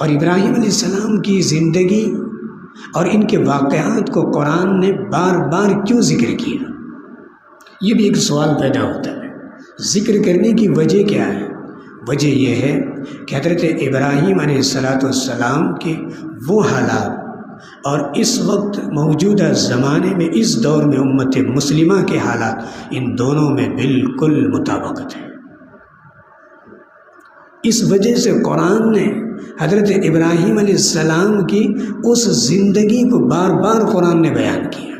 اور ابراہیم علیہ السلام کی زندگی اور ان کے واقعات کو قرآن نے بار بار کیوں ذکر کیا؟ یہ بھی ایک سوال پیدا ہوتا ہے، ذکر کرنے کی وجہ کیا ہے؟ وجہ یہ ہے کہ حضرت ابراہیم علیہ السلام کے وہ حالات اور اس وقت موجودہ زمانے میں اس دور میں امت مسلمہ کے حالات، ان دونوں میں بالکل مطابقت ہے۔ اس وجہ سے قرآن نے حضرت ابراہیم علیہ السلام کی اس زندگی کو بار بار قرآن نے بیان کیا،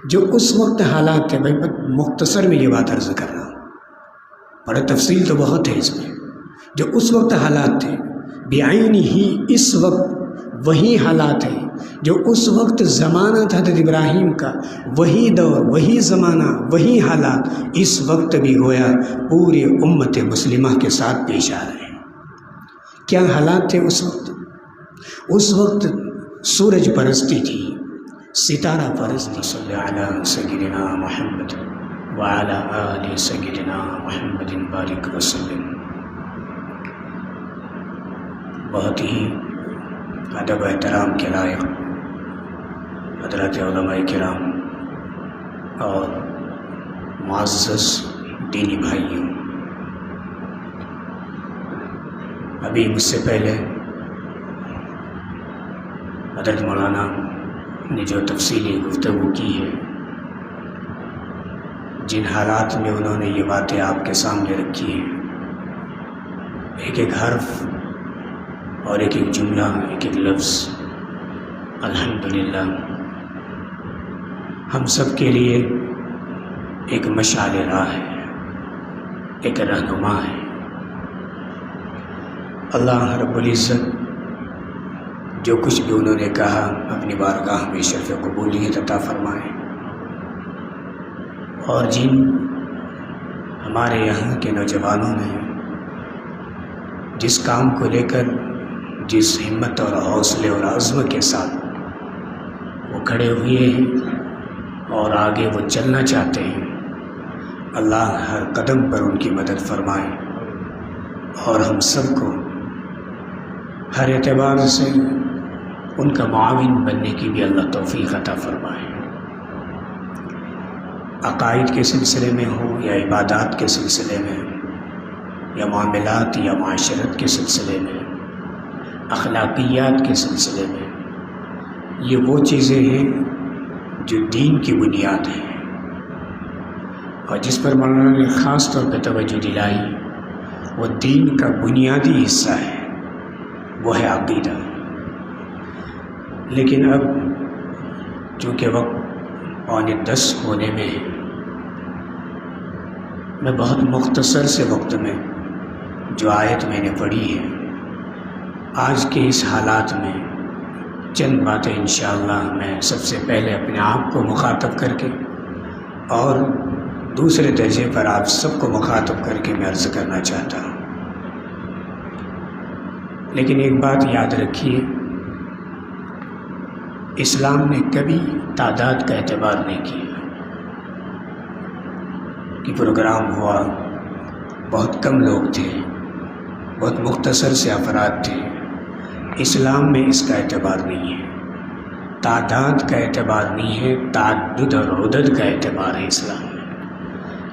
جو اس وقت حالات تھے۔ بھائی مختصر میں یہ بات عرض کر رہا ہوں، بڑا تفصیل تو بہت ہے اس میں۔ جو اس وقت حالات تھے بعین ہی، اس وقت وہی حالات ہیں جو اس وقت زمانہ تھا حضرت ابراہیم کا، وہی دور، وہی زمانہ، وہی حالات اس وقت بھی گویا پوری امت مسلمہ کے ساتھ پیش آ رہے ہیں۔ کیا حالات تھے اس وقت؟ اس وقت سورج پرستی تھی، ستارہ پرستی۔ صلی علی سیدنا محمد وعلی آل سیدنا محمد بارک وسلم۔ بہت ہی ادب و احترام کے لائق حضرات علماء کرام اور معزز دینی بھائیوں، ابھی مجھ سے پہلے حضرت مولانا نے جو تفصیلی گفتگو کی ہے، جن حالات میں انہوں نے یہ باتیں آپ کے سامنے رکھی ہیں، ایک ایک حرف اور ایک ایک جملہ، ایک ایک لفظ الحمدللہ ہم سب کے لیے ایک مشعل راہ ہے، ایک رہنما ہے۔ اللہ رب العزت جو کچھ بھی انہوں نے کہا اپنی بارگاہ میں شرف قبولیت عطا فرمائے، اور جن ہمارے یہاں کے نوجوانوں نے جس کام کو لے کر جس ہمت اور حوصلے اور عزم کے ساتھ وہ کھڑے ہوئے ہیں اور آگے وہ چلنا چاہتے ہیں، اللہ ہر قدم پر ان کی مدد فرمائے اور ہم سب کو ہر اعتبار سے ان کا معاون بننے کی بھی اللہ توفیق عطا فرمائے۔ عقائد کے سلسلے میں ہو یا عبادات کے سلسلے میں یا معاملات یا معاشرت کے سلسلے میں، اخلاقیات کے سلسلے میں، یہ وہ چیزیں ہیں جو دین کی بنیاد ہیں، اور جس پر مولانا نے خاص طور پہ توجہ دلائی وہ دین کا بنیادی حصہ ہے، وہ ہے عقیدہ۔ لیکن اب چونکہ وقت 9:45 ہونے میں ہے، میں بہت مختصر سے وقت میں جو آیت میں نے پڑھی ہے، آج کے اس حالات میں چند باتیں انشاءاللہ میں سب سے پہلے اپنے آپ کو مخاطب کر کے اور دوسرے درجے پر آپ سب کو مخاطب کر کے میں عرض کرنا چاہتا ہوں۔ لیکن ایک بات یاد رکھیے، اسلام نے کبھی تعداد کا اعتبار نہیں کیا کہ پروگرام ہوا، بہت کم لوگ تھے، بہت مختصر سے افراد تھے۔ اسلام میں اس کا اعتبار نہیں ہے، تعداد کا اعتبار نہیں ہے، تعدد اور عدد کا اعتبار ہے اسلام میں۔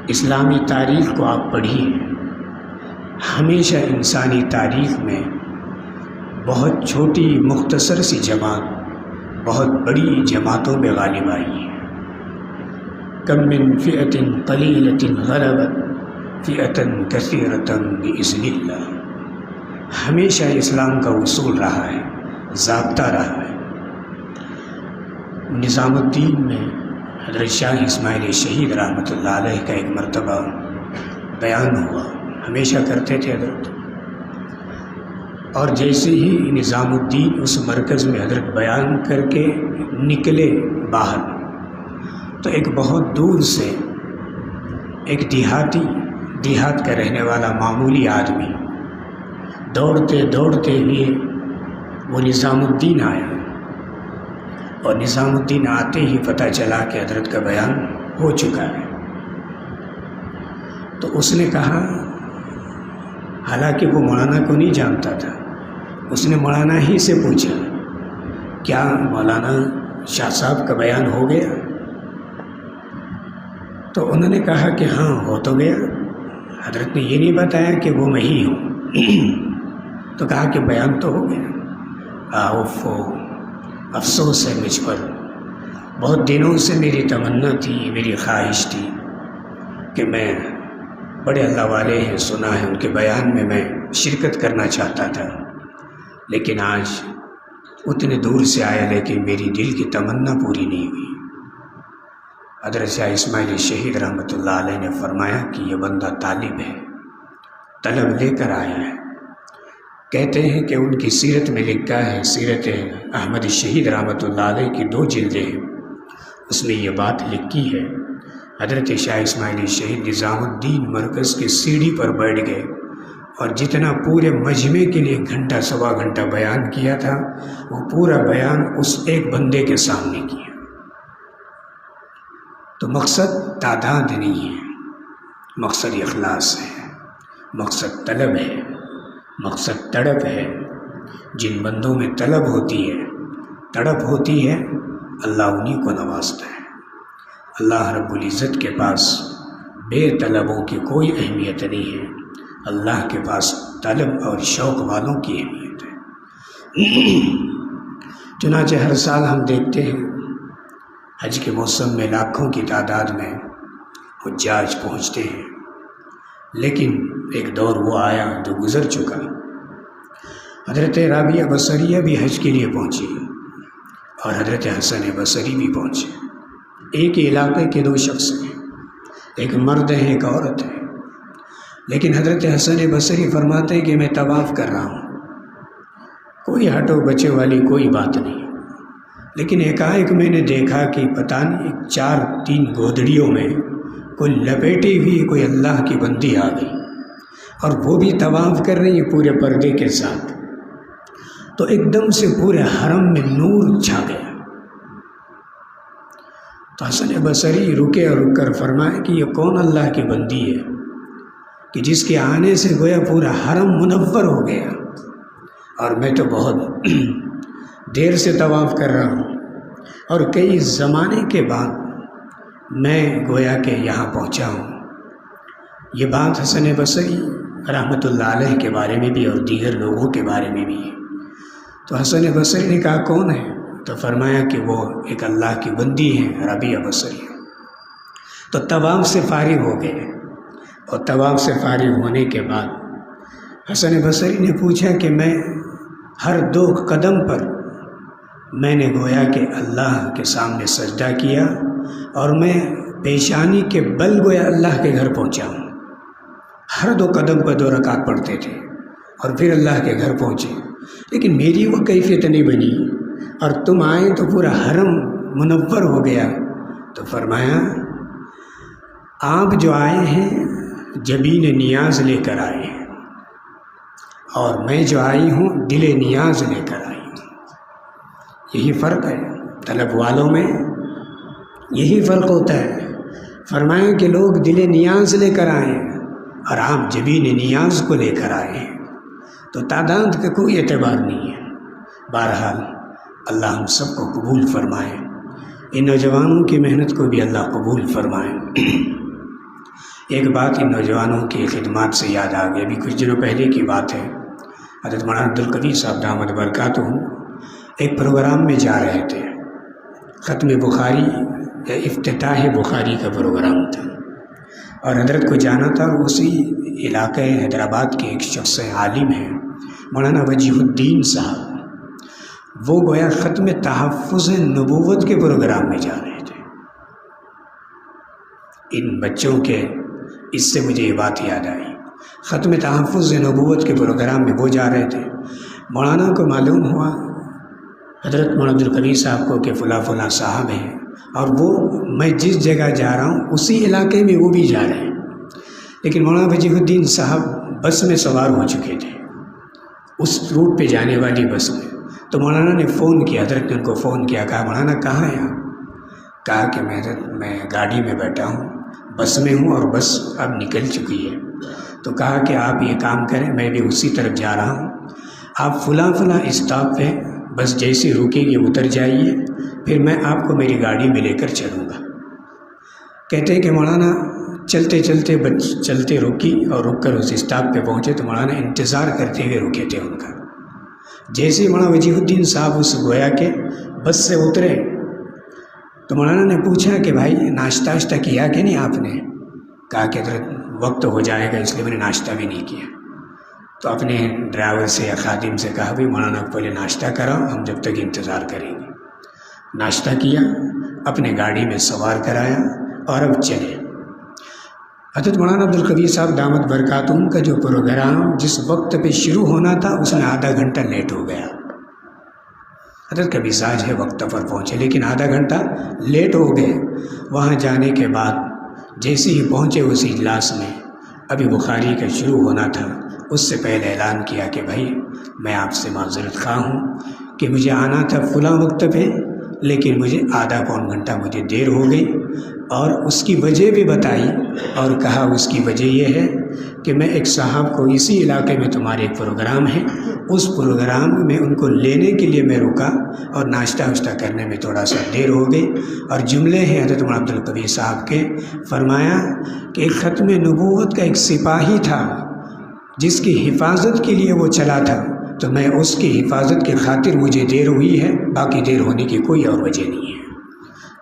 اسلامی تاریخ کو آپ پڑھیے، ہمیشہ انسانی تاریخ میں بہت چھوٹی مختصر سی جماعت بہت بڑی جماعتوں میں غالب آئی ہے۔ کم من فئۃ قلیلۃ غلبت فئۃ کثیرۃ بإذن اللہ، ہمیشہ اسلام کا اصول رہا ہے، ضابطہ رہا ہے۔ نظام الدین میں حضرت شاہ اسماعیل شہید رحمۃ اللہ علیہ کا ایک مرتبہ بیان ہوا، ہمیشہ کرتے تھے حضرت، اور جیسے ہی نظام الدین اس مرکز میں حضرت بیان کر کے نکلے باہر، تو ایک بہت دور سے ایک دیہات کا رہنے والا معمولی آدمی دوڑتے دوڑتے ہوئے وہ نظام الدین آیا، اور نظام الدین آتے ہی پتہ چلا کہ حضرت کا بیان ہو چکا ہے۔ تو اس نے کہا، حالانکہ وہ مولانا کو نہیں جانتا تھا، اس نے مولانا ہی سے پوچھا کیا مولانا شاہ صاحب کا بیان ہو گیا؟ تو انہوں نے کہا کہ ہاں ہو تو گیا، حضرت نے یہ نہیں بتایا کہ وہ میں ہی ہوں۔ تو کہا کہ بیان تو ہو گیا۔ افسوس ہے مجھ پر، بہت دنوں سے میری تمنا تھی، میری خواہش تھی کہ میں بڑے اللہ والے ہیں، سنا ہے ان کے بیان میں شرکت کرنا چاہتا تھا، لیکن آج اتنے دور سے آیا لیکن میری دل کی تمنا پوری نہیں ہوئی۔ حضرت شاہ اسماعیل شہید رحمۃ اللہ علیہ نے فرمایا کہ یہ بندہ طالب ہے، طلب لے کر آیا ہے۔ کہتے ہیں کہ ان کی سیرت میں لکھا ہے، سیرت احمد شہید رحمۃ اللہ علیہ کی 2 جلدیں ہیں، اس میں یہ بات لکھی ہے۔ حضرت شاہ اسماعیل شہید نظام الدین مرکز کی سیڑھی پر بیٹھ گئے اور جتنا پورے مجمع کے لیے گھنٹہ سوا گھنٹہ بیان کیا تھا وہ پورا بیان اس ایک بندے کے سامنے کیا۔ تو مقصد تعداد نہیں ہے، مقصد اخلاص ہے، مقصد طلب ہے، مقصد تڑپ ہے۔ جن بندوں میں طلب ہوتی ہے، تڑپ ہوتی ہے، اللہ انہی کو نوازتا ہے۔ اللہ رب العزت کے پاس بے طلبوں کی کوئی اہمیت نہیں ہے، اللہ کے پاس طلب اور شوق والوں کی اہمیت ہے۔ چنانچہ ہر سال ہم دیکھتے ہیں حج کے موسم میں لاکھوں کی تعداد میں حجاج پہنچتے ہیں، لیکن ایک دور وہ آیا جو گزر چکا۔ حضرت رابعہ بصریہ بھی حج کے لیے پہنچی اور حضرت حسن بصری بھی پہنچے۔ ایک ہی علاقے کے 2 شخص ہیں، ایک مرد ہے ایک عورت ہے، لیکن حضرت حسن بصری فرماتے ہیں کہ میں طواف کر رہا ہوں، کوئی ہٹو بچے والی کوئی بات نہیں، لیکن ایک میں نے دیکھا کہ پتہ نہیں 4-3 گودڑیوں میں کوئی لپیٹی ہوئی کوئی اللہ کی بندی آ گئی اور وہ بھی طواف کر رہی ہے پورے پردے کے ساتھ۔ تو ایک دم سے پورے حرم میں نور چھا گیا۔ تو حسن بصری رکے اور رک کر فرمائے کہ یہ کون اللہ کی بندی ہے کہ جس کے آنے سے گویا پورا حرم منور ہو گیا، اور میں تو بہت دیر سے طواف کر رہا ہوں اور کئی زمانے کے بعد میں گویا کہ یہاں پہنچا ہوں۔ یہ بات حسن بصری رحمۃ اللہ علیہ کے بارے میں بھی اور دیگر لوگوں کے بارے میں بھی ہے۔ تو حسن بصری نے کہا کون ہے؟ تو فرمایا کہ وہ ایک اللہ کی بندی ہے رابعہ بصری۔ تو طواف سے فارغ ہو گئے، اور طواف سے فارغ ہونے کے بعد حسن بصری نے پوچھا کہ میں ہر 2 قدم پر میں نے گویا کہ اللہ کے سامنے سجدہ کیا اور میں پیشانی کے بل گویا اللہ کے گھر پہنچا ہوں۔ ہر 2 قدم پر 2 رکعت پڑھتے تھے اور پھر اللہ کے گھر پہنچے، لیکن میری وہ کیفیت نہیں بنی، اور تم آئے تو پورا حرم منور ہو گیا۔ تو فرمایا آپ جو آئے ہیں جبین نیاز لے کر آئے ہیں، اور میں جو آئی ہوں دل نیاز لے کر آئی ہوں۔ یہی فرق ہے طلب والوں میں، یہی فرق ہوتا ہے۔ فرمایا کہ لوگ دل نیاز لے کر آئے ہیں اور آپ جبین نیاز کو لے کر آئے ہیں، تو تعداد کا کوئی اعتبار نہیں ہے۔ بہرحال اللہ ہم سب کو قبول فرمائے، ان نوجوانوں کی محنت کو بھی اللہ قبول فرمائے۔ ایک بات ان نوجوانوں کی خدمات سے یاد آ گئی، ابھی کچھ دنوں پہلے کی بات ہے۔ حضرت مولانا عبدالقوی صاحب دامت برکاتہ ایک پروگرام میں جا رہے تھے، ختم بخاری یا افتتاح بخاری کا پروگرام تھا، اور حضرت کو جانا تھا، اور اسی علاقے حیدرآباد کے ایک شخص عالم ہیں مولانا وجیہ الدین صاحب، وہ گویا ختم تحفظ نبوت کے پروگرام میں جا رہے تھے۔ ان بچوں کے اس سے مجھے یہ بات یاد آئی، ختم تحفظ نبوت کے پروگرام میں وہ جا رہے تھے۔ مولانا کو معلوم ہوا حضرت مولانا عبدالقوی صاحب کو کہ فلاں فلاں صاحب ہیں، اور وہ میں جس جگہ جا رہا ہوں اسی علاقے میں وہ بھی جا رہے ہیں، لیکن مولانا وجیہ الدین صاحب بس میں سوار ہو چکے تھے، اس روٹ پہ جانے والی بس میں۔ تو مولانا نے فون کیا، حضرت نے ان کو فون کیا، کہا مولانا کہاں ہیں آپ؟ کہا کہ میں گاڑی میں بیٹھا ہوں، بس میں ہوں، اور بس اب نکل چکی ہے۔ تو کہا کہ آپ یہ کام کریں، میں بھی اسی طرف جا رہا ہوں، آپ فلاں اسٹاپ پہ بس جیسے رکیں گے اتر جائیے، پھر میں آپ کو میری گاڑی میں لے کر چلوں گا۔ کہتے ہیں کہ مولانا چلتے رکی اور رک کر اس اسٹاپ پہ پہنچے تو مولانا انتظار کرتے ہوئے رکے تھے ان کا۔ جیسے ہی مولانا وجیہ الدین صاحب اس گویا کہ بس سے اترے تو مولانا نے پوچھا کہ بھائی ناشتہ کیا کہ نہیں آپ نے؟ کہا کہ حضرت وقت ہو جائے گا اس لیے میں نے ناشتہ بھی نہیں کیا۔ تو اپنے ڈرائیور سے یا خادم سے کہا بھی مولانا کو پہلے ناشتہ کراؤ، ہم جب تک انتظار کریں گے۔ ناشتہ کیا، اپنے گاڑی میں سوار کرایا اور اب چلے۔ حضرت مولانا عبدالقوی صاحب دامت برکاتہم کا جو پروگرام جس وقت پہ شروع ہونا تھا اس میں آدھا گھنٹہ لیٹ ہو گیا۔ حضرت کا مزاج ہے وقت پر پہنچے، لیکن آدھا گھنٹہ لیٹ ہو گئے۔ وہاں جانے کے بعد جیسے ہی پہنچے اس اجلاس میں، ابھی بخاری کا شروع ہونا تھا، اس سے پہلے اعلان کیا کہ بھائی میں آپ سے معذرت خواہ ہوں کہ مجھے آنا تھا فلاں وقت پہ، لیکن مجھے آدھا پون گھنٹہ مجھے دیر ہو گئی، اور اس کی وجہ بھی بتائی اور کہا اس کی وجہ یہ ہے کہ میں ایک صاحب کو اسی علاقے میں تمہارے ایک پروگرام ہے، اس پروگرام میں ان کو لینے کے لیے میں رکا اور ناشتہ کرنے میں تھوڑا سا دیر ہو گئی۔ اور جملے ہیں حضرت مولانا عبدالقوی صاحب کے، فرمایا کہ ایک ختم نبوت کا ایک سپاہی تھا جس کی حفاظت کے لیے وہ چلا تھا، تو میں اس کی حفاظت کی خاطر مجھے دیر ہوئی ہے، باقی دیر ہونے کی کوئی اور وجہ نہیں ہے۔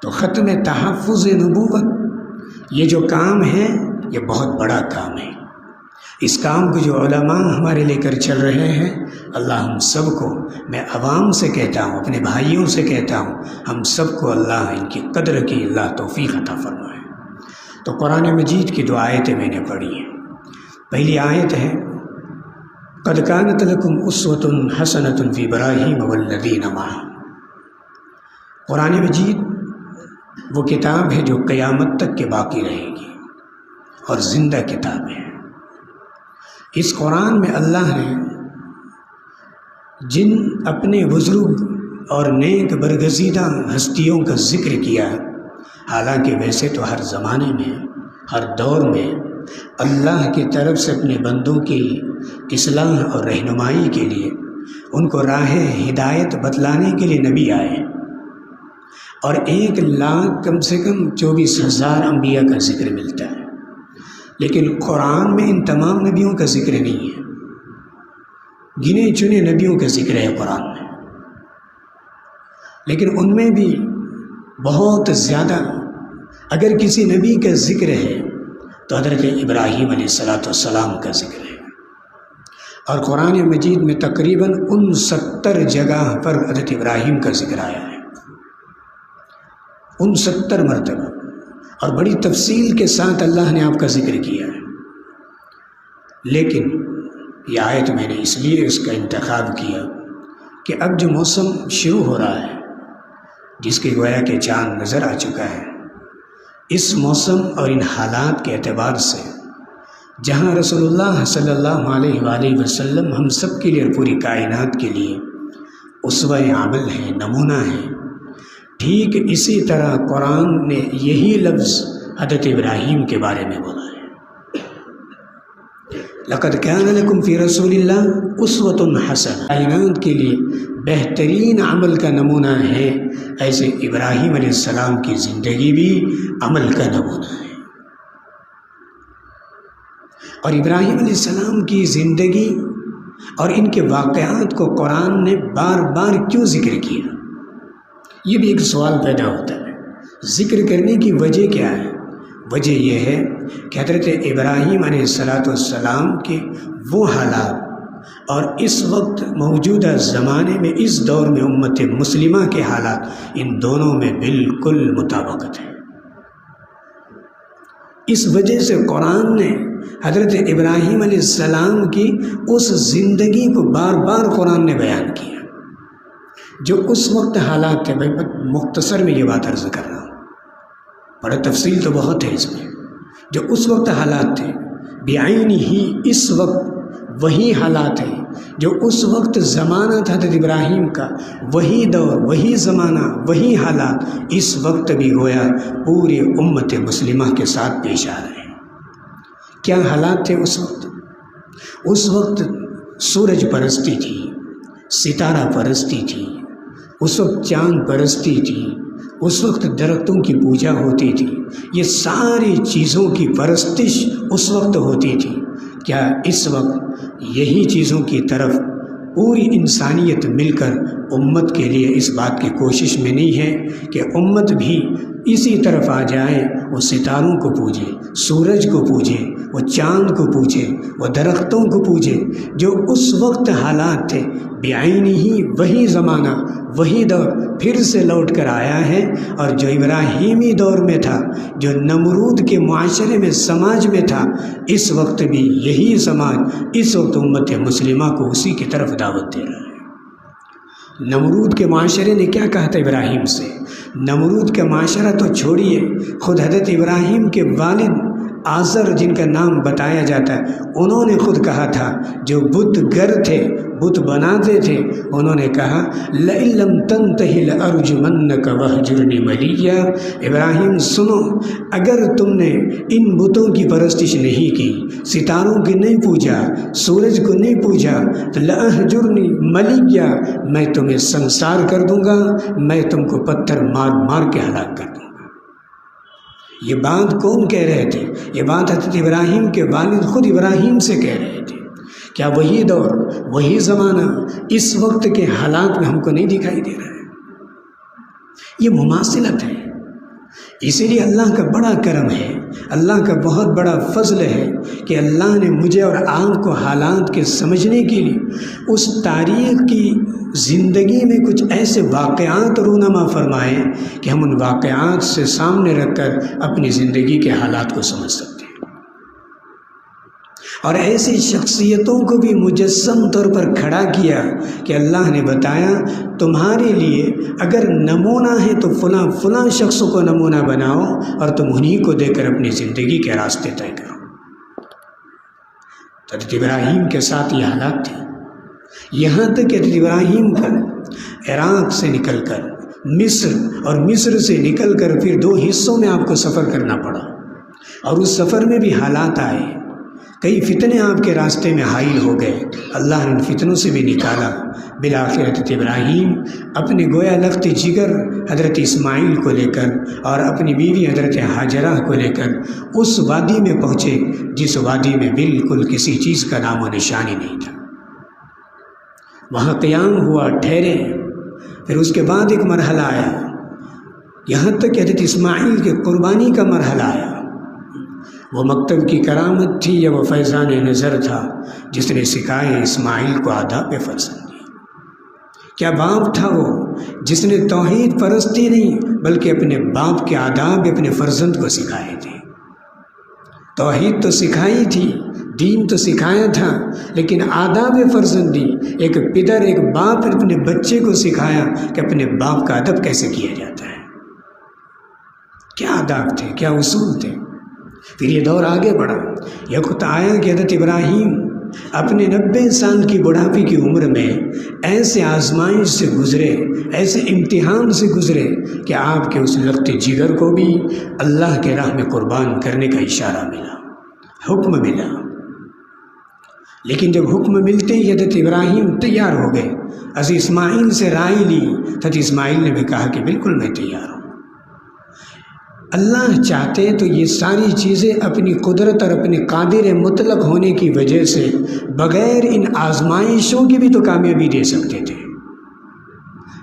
تو ختم تحفظ نبوت یہ جو کام ہے یہ بہت بڑا کام ہے۔ اس کام کو جو علماء ہمارے لے کر چل رہے ہیں، اللہ ہم سب کو، میں عوام سے کہتا ہوں، اپنے بھائیوں سے کہتا ہوں، ہم سب کو اللہ ان کی قدر کی اللہ توفیق عطا فرمائے۔ تو قرآن مجید کی دو آیتیں میں نے پڑھی ہیں۔ پہلی آیت ہے قد کانت لکم اسوۃ حسنۃ فی ابراہیم والذین معہ۔ قرآن مجید وہ کتاب ہے جو قیامت تک کے باقی رہے گی اور زندہ کتاب ہے۔ اس قرآن میں اللہ نے جن اپنے بزرگ اور نیک برگزیدہ ہستیوں کا ذکر کیا، حالانکہ ویسے تو ہر زمانے میں، ہر دور میں اللہ کی طرف سے اپنے بندوں کی اصلاح اور رہنمائی کے لیے، ان کو راہ ہدایت بتلانے کے لیے نبی آئے، اور 1,00,000 کم سے کم 24,000 انبیاء کا ذکر ملتا ہے۔ لیکن قرآن میں ان تمام نبیوں کا ذکر نہیں ہے، گنے چنے نبیوں کا ذکر ہے قرآن میں، لیکن ان میں بھی بہت زیادہ اگر کسی نبی کا ذکر ہے تو حضرت ابراہیم علیہ السلام کا ذکر ہے۔ اور قرآن مجید میں تقریباً 69 جگہ پر حضرت ابراہیم کا ذکر آیا ہے، 69 مرتبہ، اور بڑی تفصیل کے ساتھ اللہ نے آپ کا ذکر کیا ہے۔ لیکن یہ آیت میں نے اس لیے اس کا انتخاب کیا کہ اب جو موسم شروع ہو رہا ہے، جس کے گویا کہ چاند نظر آ چکا ہے، اس موسم اور ان حالات کے اعتبار سے جہاں رسول اللہ صلی اللہ علیہ وآلہ وسلم ہم سب کے لیے اور پوری کائنات کے لیے اسوہ عمل ہے، نمونہ ہے، ٹھیک اسی طرح قرآن نے یہی لفظ حضرت ابراہیم کے بارے میں بولا ہے۔ لقد کان لکم فی رسول اللہ اسوۃ حسنہ، کائنات کے لیے بہترین عمل کا نمونہ ہے، ایسے ابراہیم علیہ السلام کی زندگی بھی عمل کا نمونہ ہے۔ اور ابراہیم علیہ السلام کی زندگی اور ان کے واقعات کو قرآن نے بار بار کیوں ذکر کیا؟ یہ بھی ایک سوال پیدا ہوتا ہے، ذکر کرنے کی وجہ کیا ہے؟ وجہ یہ ہے کہ حضرت ابراہیم علیہ السلام کے وہ حالات اور اس وقت موجودہ زمانے میں اس دور میں امت مسلمہ کے حالات، ان دونوں میں بالکل مطابقت ہے۔ اس وجہ سے قرآن نے حضرت ابراہیم علیہ السلام کی اس زندگی کو بار بار قرآن نے بیان کیا، جو اس وقت حالات تھے۔ میں مختصر میں یہ بات عرض کر رہا ہوں، بڑا تفصیل تو بہت ہے اس میں۔ جو اس وقت حالات تھے بعین ہی اس وقت وہی حالات ہیں جو اس وقت زمانہ تھا حضرت ابراہیم کا، وہی دور، وہی زمانہ، وہی حالات اس وقت بھی گویا پوری امت مسلمہ کے ساتھ پیش آ رہے ہیں۔ کیا حالات تھے اس وقت؟ اس وقت سورج پرستی تھی، ستارہ پرستی تھی، اس وقت چاند پرستی تھی، اس وقت درختوں کی پوجا ہوتی تھی، یہ ساری چیزوں کی پرستش اس وقت ہوتی تھی۔ کیا اس وقت یہی چیزوں کی طرف پوری انسانیت مل کر امت کے لیے اس بات کی کوشش میں نہیں ہے کہ امت بھی اسی طرف آ جائے، وہ ستاروں کو پوجے، سورج کو پوجے، وہ چاند کو پوجے، وہ درختوں کو پوجے؟ جو اس وقت حالات تھے بعین ہی وہی زمانہ، وہی دور پھر سے لوٹ کر آیا ہے، اور جو ابراہیمی دور میں تھا، جو نمرود کے معاشرے میں سماج میں تھا، اس وقت بھی یہی سماج اس وقت امت مسلمہ کو اسی کی طرف دعوت دے رہا ہے۔ نمرود کے معاشرے نے کیا کہا تھا ابراہیم سے؟ نمرود کا معاشرہ تو چھوڑیے، خود حضرت ابراہیم کے والد آزر جن کا نام بتایا جاتا ہے، انہوں نے خود کہا تھا، جو بت گر تھے، بت بناتے تھے، انہوں نے کہا لئن لم تنتہی لأرجمنک وہجرنی ملیہ۔ ابراہیم سنو، اگر تم نے ان بتوں کی پرستش نہیں کی، ستاروں کی نہیں پوجا، سورج کو نہیں پوجا، تو لأہجرنی ملیہ، میں تمہیں سنسار کر دوں گا، میں تم کو پتھر مار مار کے ہلاک کر دوں گا۔ یہ بات کون کہہ رہے تھے؟ یہ بات حضرت ابراہیم کے والد خود ابراہیم سے کہہ رہے تھے۔ کیا وہی دور، وہی زمانہ اس وقت کے حالات میں ہم کو نہیں دکھائی دے رہا ہے؟ یہ مماثلت ہے۔ اسی لیے اللہ کا بڑا کرم ہے، اللہ کا بہت بڑا فضل ہے کہ اللہ نے مجھے اور آپ کو حالات کے سمجھنے کے لیے اس تاریخ کی زندگی میں کچھ ایسے واقعات رونما فرمائے کہ ہم ان واقعات سے سامنے رکھ کر اپنی زندگی کے حالات کو سمجھ سکتے ہیں، اور ایسی شخصیتوں کو بھی مجسم طور پر کھڑا کیا کہ اللہ نے بتایا تمہارے لیے اگر نمونہ ہے تو فلاں فلاں شخصوں کو نمونہ بناؤ اور تم انہی کو دے کر اپنی زندگی کے راستے طے کرو۔ حضرت ابراہیم کے ساتھ یہ حالات تھے، یہاں تک کہ حضرت ابراہیم کا عراق سے نکل کر مصر، اور مصر سے نکل کر پھر 2 حصوں میں آپ کو سفر کرنا پڑا، اور اس سفر میں بھی حالات آئے، کئی فتنے آپ کے راستے میں حائل ہو گئے، اللہ نے ان فتنوں سے بھی نکالا۔ بالآخر حضرت ابراہیم اپنے گویا لخت جگر حضرت اسماعیل کو لے کر اور اپنی بیوی حضرت ہاجرہ کو لے کر اس وادی میں پہنچے جس وادی میں بالکل کسی چیز کا نام و نشانی نہیں تھا۔ وہاں قیام ہوا، ٹھہرے، پھر اس کے بعد ایک مرحلہ آیا، یہاں تک کہ حضرت اسماعیل کے قربانی کا مرحلہ آیا۔ وہ مکتب کی کرامت تھی یا وہ فیضان نظر تھا جس نے سکھائے اسماعیل کو آداب فرزندی؟ کیا باپ تھا وہ جس نے توحید پرستی نہیں بلکہ اپنے باپ کے آداب اپنے فرزند کو سکھائے تھے؟ توحید تو سکھائی تھی، دین تو سکھایا تھا، لیکن آداب فرزندی ایک پدر، ایک باپ اپنے بچے کو سکھایا کہ اپنے باپ کا ادب کیسے کیا جاتا ہے، کیا آداب تھے، کیا اصول تھے۔ پھر یہ دور آگے بڑھا، یہ وقت آیا کہ حضرت ابراہیم اپنے 90 سال کی بڑھاپے کی عمر میں ایسے آزمائش سے گزرے، ایسے امتحان سے گزرے کہ آپ کے اس لخت جگر کو بھی اللہ کے راہ میں قربان کرنے کا اشارہ ملا، حکم ملا۔ لیکن جب حکم ملتے ہی حضرت ابراہیم تیار ہو گئے، حضرت اسماعیل سے رائے لی، حضرت اسماعیل نے بھی کہا کہ بالکل میں تیار ہوں۔ اللہ چاہتے تو یہ ساری چیزیں اپنی قدرت اور اپنے قادر مطلق ہونے کی وجہ سے بغیر ان آزمائشوں کی بھی تو کامیابی دے سکتے تھے،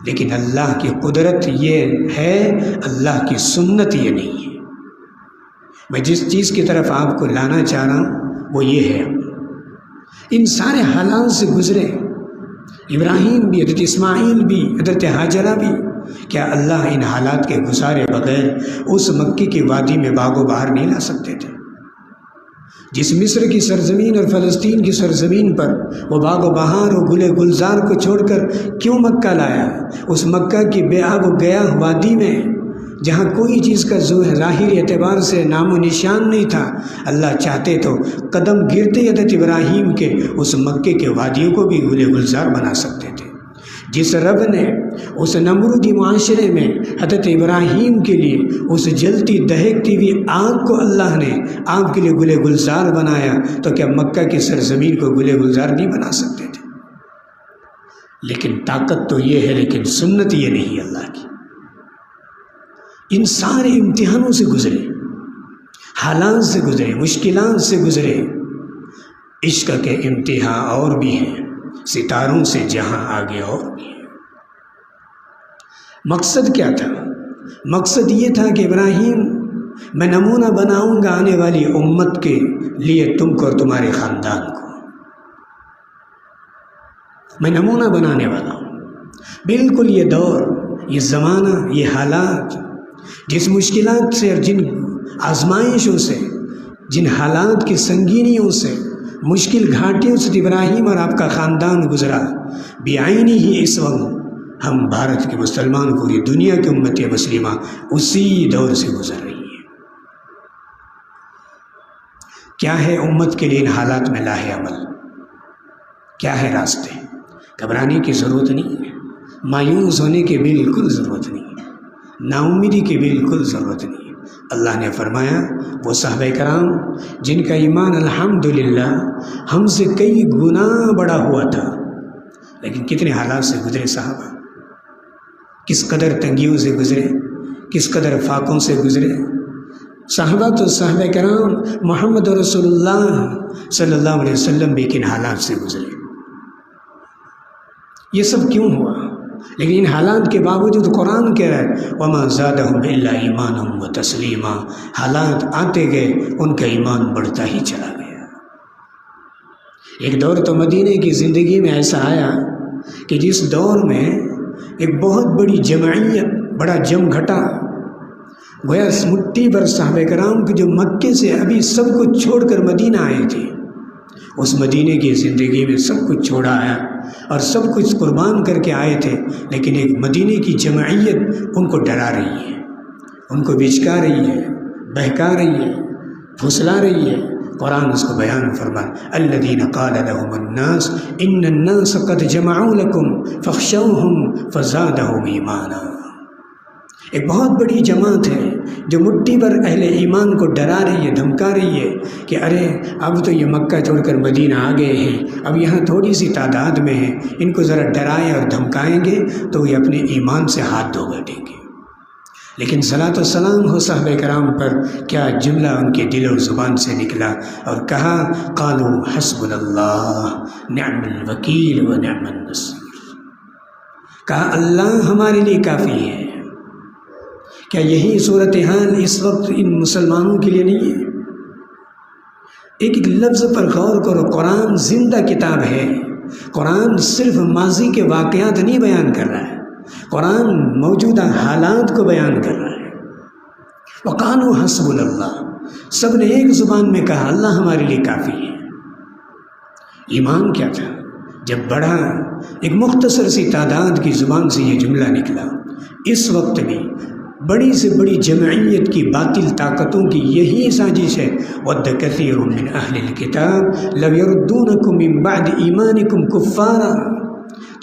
لیکن اللہ کی قدرت یہ ہے، اللہ کی سنت یہ نہیں ہے۔ میں جس چیز کی طرف آپ کو لانا چاہ رہا ہوں وہ یہ ہے، ان سارے حالات سے گزرے ابراہیم بھی، حضرت اسماعیل بھی، حضرت ہاجرہ بھی، کیا اللہ ان حالات کے گزارے بغیر اس مکی کی وادی میں باغ و بہار نہیں لا سکتے تھے؟ جس مصر کی سرزمین اور فلسطین کی سرزمین پر وہ باغ و بہار اور گل گلزار کو چھوڑ کر کیوں مکہ لایا؟ اس مکہ کی بے آب و گیا وادی میں جہاں کوئی چیز کا ظاہری اعتبار سے نام و نشان نہیں تھا، اللہ چاہتے تو قدم گرتے حضرت ابراہیم کے اس مکے کے وادیوں کو بھی گل گلزار بنا سکتے تھے۔ جس رب نے اس نمرودی معاشرے میں حضرت ابراہیم کے لیے اس جلتی دہکتی ہوئی آگ کو اللہ نے آپ کے لیے گل گلزار بنایا، تو کیا مکہ کی سرزمین کو گل گلزار نہیں بنا سکتے تھے؟ لیکن طاقت تو یہ ہے، لیکن سنت یہ نہیں اللہ کی۔ ان سارے امتحانوں سے گزرے، حالات سے گزرے، مشکلات سے گزرے۔ عشق کے امتحان اور بھی ہیں، ستاروں سے جہاں آگے اور بھی ہیں۔ مقصد کیا تھا؟ مقصد یہ تھا کہ ابراہیم، میں نمونہ بناؤں گا آنے والی امت کے لیے تم کو اور تمہارے خاندان کو، میں نمونہ بنانے والا ہوں۔ بالکل یہ دور، یہ زمانہ، یہ حالات، جس مشکلات سے اور جن آزمائشوں سے، جن حالات کی سنگینیوں سے، مشکل گھاٹیوں سے ابراہیم اور آپ کا خاندان گزرا، بعینی ہی اس وقت ہم بھارت کے مسلمان، پوری دنیا کی امت مسلمہ اسی دور سے گزر رہی ہے۔ کیا ہے امت کے لیے ان حالات میں لاہ عمل؟ کیا ہے راستے؟ گھبرانے کی ضرورت نہیں ہے، مایوس ہونے کی بالکل ضرورت نہیں ہے، نا امیدی کی بالکل ضرورت نہیں ہے۔ اللہ نے فرمایا وہ صحابہ کرام جن کا ایمان الحمدللہ ہم سے کئی گنا بڑا ہوا تھا، لیکن کتنے حالات سے گزرے صحابہ، کس قدر تنگیوں سے گزرے، کس قدر فاقوں سے گزرے۔ صحابہ تو صحابہ کرام محمد رسول اللہ صلی اللہ علیہ وسلم بھی کن حالات سے گزرے۔ یہ سب کیوں ہوا؟ لیکن ان حالات کے باوجود قرآن کہہ رہا ہے وَمَا زَادَهُمْ إِلَّا إِيمَانًا وَتَسْلِيمًا، حالات آتے گئے ان کا ایمان بڑھتا ہی چلا گیا۔ ایک دور تو مدینے کی زندگی میں ایسا آیا کہ جس دور میں ایک بہت بڑی جمعیت، بڑا جم گھٹا، گویا مٹھی بھر صحابہ کرام کے جو مکے سے ابھی سب کچھ چھوڑ کر مدینہ آئے تھے، اس مدینے کی زندگی میں سب کچھ چھوڑا آیا اور سب کچھ قربان کر کے آئے تھے، لیکن ایک مدینے کی جمعیت ان کو ڈرا رہی ہے، ان کو بچکا رہی ہے، بہکا رہی ہے، پھسلا رہی ہے۔ قرآن اس کو بیان فرمایا الذین قال لهم الناس ان الناس قد جمعوا لكم فاخشوهم فزادهم ایمانا۔ ایک بہت بڑی جماعت ہے جو مٹھی بھر اہل ایمان کو ڈرا رہی ہے، دھمکا رہی ہے کہ ارے اب تو یہ مکہ چھوڑ کر مدینہ آ گئے ہیں، اب یہاں تھوڑی سی تعداد میں ہیں، ان کو ذرا ڈرائیں اور دھمکائیں گے تو یہ اپنے ایمان سے ہاتھ دھو بیٹھیں گے۔ لیکن صلاۃ و سلام ہو صحابہ کرام پر، کیا جملہ ان کے دل اور زبان سے نکلا اور کہا قالوا حسبنا اللہ نعم الوکیل و نعم النصیر، کہا اللہ ہمارے لیے کافی ہے۔ کیا یہی صورتحال اس وقت ان مسلمانوں کے لیے نہیں ہے؟ ایک ایک لفظ پر غور کرو، قرآن زندہ کتاب ہے، قرآن صرف ماضی کے واقعات نہیں بیان کر رہا ہے، قرآن موجودہ حالات کو بیان کر رہا ہے۔ وقالوا حسبنا اللہ، سب نے ایک زبان میں کہا اللہ ہمارے لیے کافی ہے۔ ایمان کیا تھا؟ جب بڑھا، ایک مختصر سی تعداد کی زبان سے یہ جملہ نکلا۔ اس وقت بھی بڑی سے بڑی جمعیت کی باطل طاقتوں کی یہی سازش ہے وَدَّ كَثِيرٌ مِّنْ أَهْلِ الْكِتَابِ لَوْ يَرُدُّونَكُم مِّن بَعْدِ إِيمَانِكُمْ كُفَّارًا،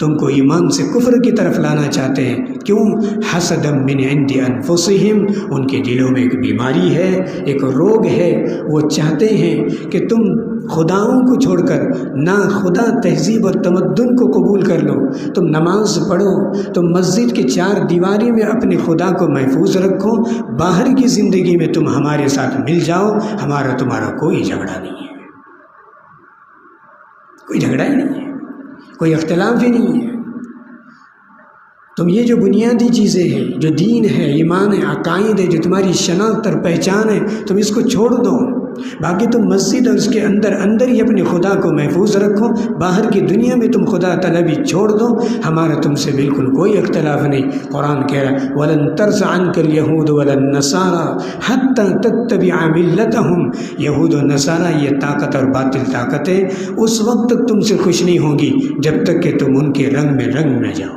تم کو ایمان سے کفر کی طرف لانا چاہتے ہیں، کیوں؟ حَسَدًا مِّنْ عِندِ أَنفُسِهِمْ، ان کے دلوں میں ایک بیماری ہے، ایک روگ ہے، وہ چاہتے ہیں کہ تم خداؤں کو چھوڑ کر نا خدا تہذیب اور تمدن کو قبول کر لو، تم نماز پڑھو، تم مسجد کی چار دیواری میں اپنے خدا کو محفوظ رکھو، باہر کی زندگی میں تم ہمارے ساتھ مل جاؤ، ہمارا تمہارا کوئی جھگڑا نہیں ہے، کوئی جھگڑا ہی نہیں ہے، کوئی اختلاف ہی نہیں ہے۔ تم یہ جو بنیادی چیزیں ہیں، جو دین ہے، ایمان ہے، عقائد ہے، جو تمہاری شناخت اور پہچان ہے، تم اس کو چھوڑ دو، باقی تم مسجد اور اس کے اندر ہی اپنے خدا کو محفوظ رکھو، باہر کی دنیا میں تم خدا طلبی چھوڑ دو، ہمارا تم سے بالکل کوئی اختلاف نہیں۔ قرآن کہہ رہا ہے وَلَن تَرْضَ عَنْكَ الْيَهُودُ وَلَا النَّصَارَىٰ حَتَّىٰ تَتَّبِعَ مِلَّتَهُمْ، یہود و نصارہ یہ طاقت اور باطل طاقتیں اس وقت تک تم سے خوش نہیں ہوں گی جب تک کہ تم ان کے رنگ میں رنگ نہ جاؤ۔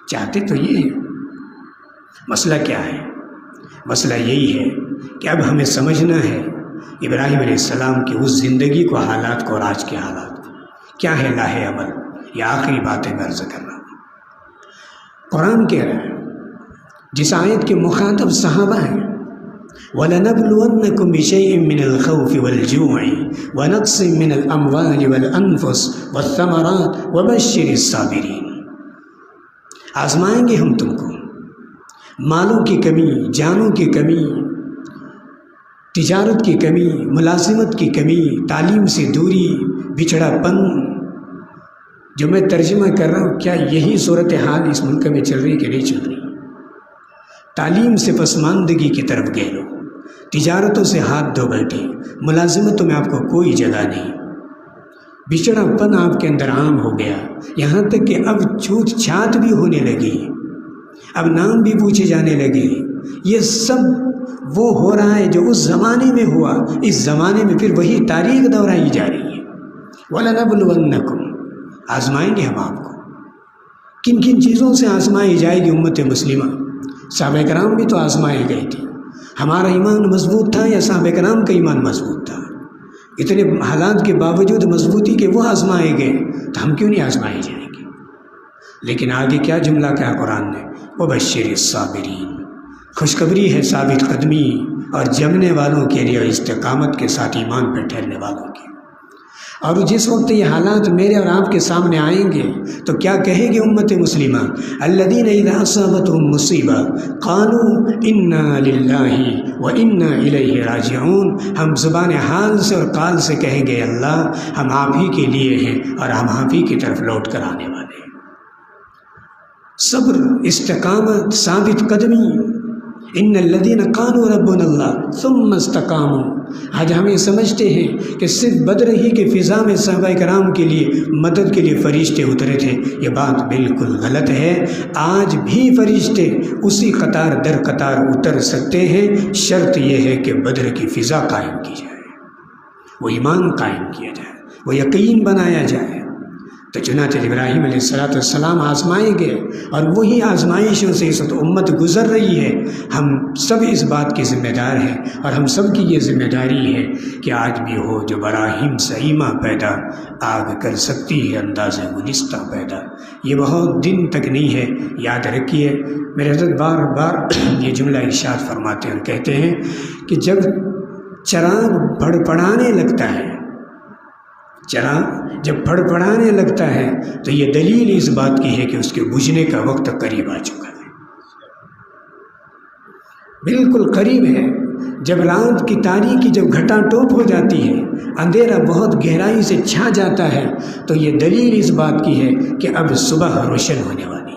چاہتے تو یہ ہے۔ مسئلہ کیا ہے؟ مسئلہ یہی ہے کہ اب ہمیں سمجھنا ہے ابراہیم علیہ السلام کی اس زندگی کو، حالات کو اور آج کے حالات کو کیا ہے لاہ عمل۔ یہ آخری باتیں میں عرض کر رہا ہوں۔ قرآن کہہ رہا ہے، جس آیت کے مخاطب صحابہ ہیں، وَلَنَبْلُوَنَّكُمْ بِشَيْءٍ مِّنَ الْخَوْفِ وَالْجُوعِ وَنَقْصٍ مِّنَ الْأَمْوَالِ وَالْأَنفُسِ وَالثَّمَرَاتِ وَبَشِّرِ الصَّابِرِينَ۔ آزمائیں گے ہم تم کو، مالوں کی کمی، جانوں کی کمی، تجارت کی کمی، ملازمت کی کمی، تعلیم سے دوری، بچھڑا پن۔ جو میں ترجمہ کر رہا ہوں، کیا یہی صورتحال اس ملک میں چل رہی کہ نہیں چل رہی؟ تعلیم سے پسماندگی کی طرف گئے لوگ، تجارتوں سے ہاتھ دھو بیٹھے، ملازمتوں میں آپ کو کوئی جگہ نہیں، بچھڑا پن آپ کے اندر عام ہو گیا، یہاں تک کہ اب چھوت چھات بھی ہونے لگی، اب نام بھی پوچھے جانے لگے۔ یہ سب وہ ہو رہا ہے جو اس زمانے میں ہوا، اس زمانے میں پھر وہی تاریخ دہرائی جا رہی ہے۔ وَلَنَبْلُوَنَّكُمْ، آزمائیں گے ہم آپ کو۔ کن کن چیزوں سے آزمائی جائے گی امت مسلمہ؟ صحابہ کرام بھی تو آزمائے گئے تھے۔ ہمارا ایمان مضبوط تھا یا صحابہ کرام کا ایمان مضبوط تھا؟ اتنے حالات کے باوجود مضبوطی کے وہ آزمائے گئے، تو ہم کیوں نہیں آزمائے جائیں گے؟ لیکن آگے کیا جملہ کیا قرآن نے؟ وَبَشِّرِ الصَّابِرِينَ، خوشخبری ہے ثابت قدمی اور جمنے والوں کے لیے، اور استقامت کے ساتھ ایمان پر ٹھہرنے والوں کے۔ اور جس وقت یہ حالات میرے اور آپ کے سامنے آئیں گے تو کیا کہے گی امت مسلمہ؟ الذین اذا اصابتهم مصیبہ قالوا انا للہ وانا الیہ راجعون۔ ہم زبان حال سے اور قال سے کہیں گے اللہ ہم آپ ہی کے لیے ہیں اور ہم آپ ہی کی طرف لوٹ کر آنے والے ہیں۔ صبر، استقامت، ثابت قدمی۔ ان الذین قالوا ربنا اللہ ثم استقاموا۔ آج ہم یہ سمجھتے ہیں کہ صرف بدر ہی کے فضا میں صحابہ کرام کے لیے مدد کے لیے فرشتے اترے تھے، یہ بات بالکل غلط ہے۔ آج بھی فرشتے اسی قطار در قطار اتر سکتے ہیں، شرط یہ ہے کہ بدر کی فضا قائم کی جائے، وہ ایمان قائم کیا جائے، وہ یقین بنایا جائے۔ تو چنانچہ ابراہیم علیہ السلام آزمائے گئے، اور وہی آزمائشوں سے اس وقت امت گزر رہی ہے۔ ہم سب اس بات کے ذمہ دار ہیں، اور ہم سب کی یہ ذمہ داری ہے کہ آج بھی ہو جو براہیم سعیمہ پیدا آگ کر سکتی ہے انداز گلستہ پیدا۔ یہ بہت دن تک نہیں ہے، یاد رکھیے۔ میرے حضرت بار بار یہ جملہ ارشاد فرماتے ہیں اور کہتے ہیں کہ جب چراغ پڑپڑانے لگتا ہے، چراغ جب پڑپڑانے لگتا ہے تو یہ دلیل اس بات کی ہے کہ اس کے بجھنے کا وقت قریب آ چکا ہے، بالکل قریب ہے۔ جب رات کی تاریکی جب گھٹا ٹوپ ہو جاتی ہے، اندھیرا بہت گہرائی سے چھا جاتا ہے، تو یہ دلیل اس بات کی ہے کہ اب صبح روشن ہونے والی ہے۔